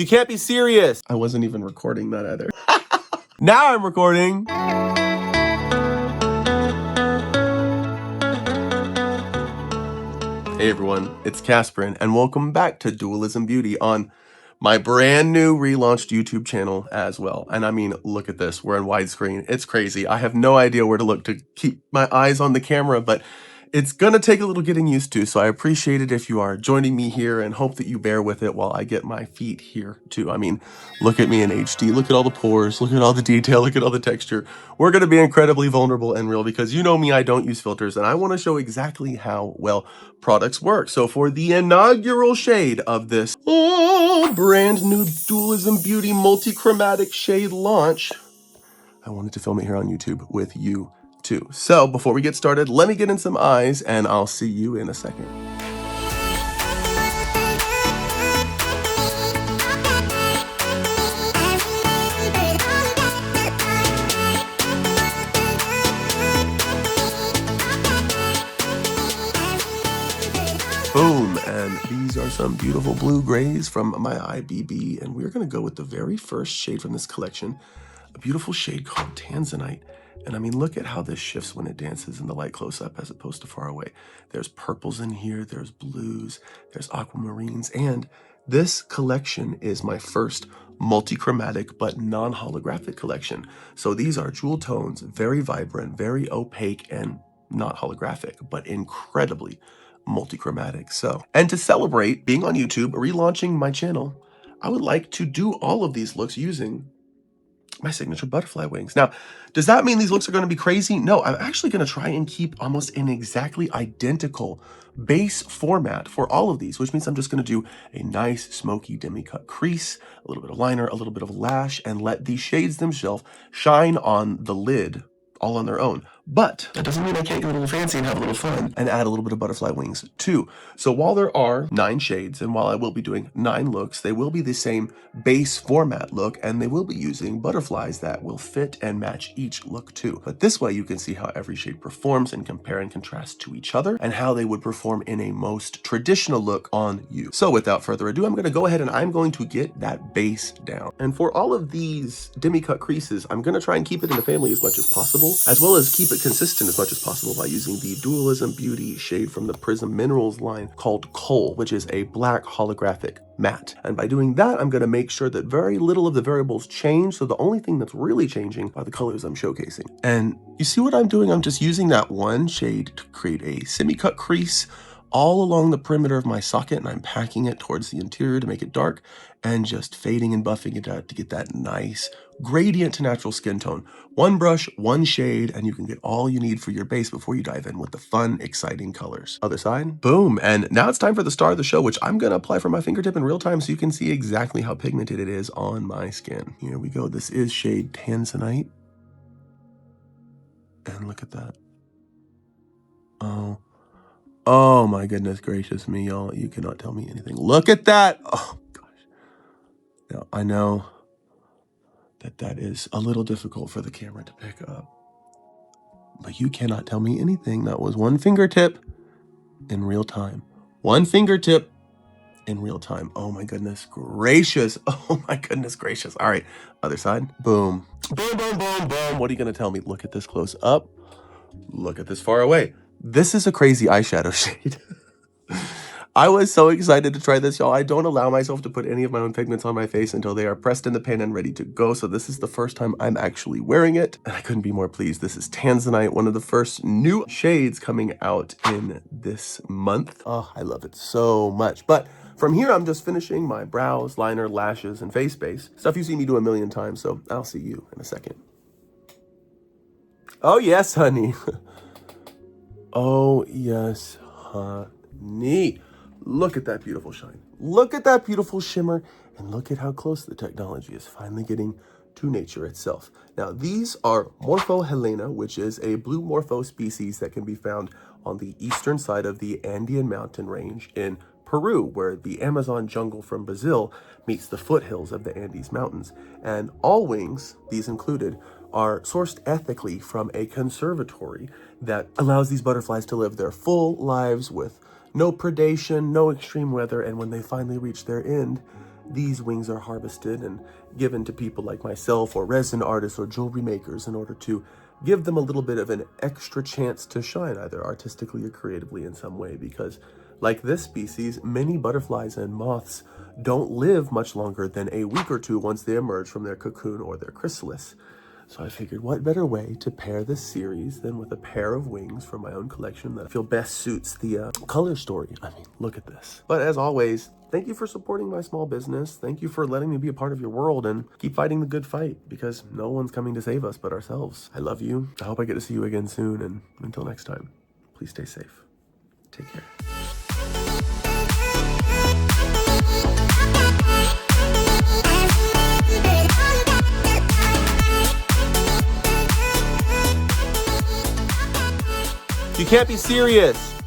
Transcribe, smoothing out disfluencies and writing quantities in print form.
You can't be serious. I wasn't even recording that either. Now I'm recording. Hey everyone, it's Casperin, and welcome back to Dualism Beauty on my brand new relaunched YouTube channel as well. And I mean, look at this, we're in widescreen. It's crazy. I have no idea where to look to keep my eyes on the camera, but it's gonna take a little getting used to, so I appreciate it if you are joining me here and hope that you bear with it while I get my feet here too. I mean, look at me in HD, look at all the pores, look at all the detail, look at all the texture. We're gonna be incredibly vulnerable and real because you know me, I don't use filters, and I wanna show exactly how well products work. So for the inaugural shade of this brand new Dualism Beauty multi-chromatic shade launch, I wanted to film it here on YouTube with you too. So before we get started, let me get in some eyes and I'll see you in a second. Boom, and these are some beautiful blue grays from my IBB, and we're gonna go with the very first shade from this collection, a beautiful shade called Tanzanite. And I mean, look at how this shifts when it dances in the light close up as opposed to far away. There's purples in here, there's blues, there's aquamarines, and this collection is my first multi-chromatic but non-holographic collection. So these are jewel tones, very vibrant, very opaque, and not holographic, but incredibly multi-chromatic. So, and to celebrate being on YouTube, relaunching my channel, I would like to do all of these looks using my signature butterfly wings. Now, does that mean these looks are going to be crazy? No, I'm actually going to try and keep almost an exactly identical base format for all of these, which means I'm just going to do a nice smoky demi-cut crease, a little bit of liner, a little bit of lash, and let these shades themselves shine on the lid all on their own. But that doesn't mean I can't get a little fancy and have a little fun and add a little bit of butterfly wings too. So while there are 9 shades and while I will be doing 9 looks, they will be the same base format look and they will be using butterflies that will fit and match each look too. But this way you can see how every shade performs and compare and contrast to each other and how they would perform in a most traditional look on you. So without further ado, I'm going to go ahead and I'm going to get that base down. And for all of these demi-cut creases, I'm going to try and keep it in the family as much as possible, as well as keep it consistent as much as possible by using the Dualism Beauty shade from the Prism Minerals line called Coal, which is a black holographic matte. And by doing that, I'm going to make sure that very little of the variables change, so the only thing that's really changing are the colors I'm showcasing. And you see what I'm doing? I'm just using that one shade to create a semi-cut crease all along the perimeter of my socket, and I'm packing it towards the interior to make it dark and just fading and buffing it out to get that nice gradient to natural skin tone. One brush, one shade, and you can get all you need for your base before you dive in with the fun, exciting colors. Other side, boom. And now it's time for the star of the show, which I'm gonna apply from my fingertip in real time so you can see exactly how pigmented it is on my skin. Here we go. This is shade Tanzanite. And look at that. Oh my goodness gracious me, y'all. You cannot tell me anything. Look at that. Oh gosh. Now, I know that that is a little difficult for the camera to pick up, but you cannot tell me anything. That was one fingertip in real time. One fingertip in real time. Oh my goodness gracious. Oh my goodness gracious. All right, other side. Boom. Boom, boom, boom, boom. What are you gonna tell me? Look at this close up. Look at this far away. This is a crazy eyeshadow shade. I was so excited to try this, y'all. I don't allow myself to put any of my own pigments on my face until they are pressed in the pan and ready to go. So this is the first time I'm actually wearing it, and I couldn't be more pleased. This is Tanzanite, one of the first new shades coming out in this month. Oh, I love it so much. But from here, I'm just finishing my brows, liner, lashes, and face base. Stuff you see me do a million times, so I'll see you in a second. Oh, yes, honey. Oh, yes, honey. Look at that beautiful shine. Look at that beautiful shimmer. And look at how close the technology is finally getting to nature itself. Now, these are Morpho Helena, which is a blue Morpho species that can be found on the eastern side of the Andean mountain range in Peru, where the Amazon jungle from Brazil meets the foothills of the Andes Mountains. And all wings, these included, are sourced ethically from a conservatory that allows these butterflies to live their full lives with no predation, no extreme weather, and when they finally reach their end, these wings are harvested and given to people like myself or resin artists or jewelry makers in order to give them a little bit of an extra chance to shine, either artistically or creatively in some way, because like this species, many butterflies and moths don't live much longer than a week or two once they emerge from their cocoon or their chrysalis. So I figured, what better way to pair this series than with a pair of wings from my own collection that I feel best suits the color story. I mean, look at this. But as always, thank you for supporting my small business. Thank you for letting me be a part of your world, and keep fighting the good fight, because no one's coming to save us but ourselves. I love you. I hope I get to see you again soon, and until next time, please stay safe. Take care. You can't be serious.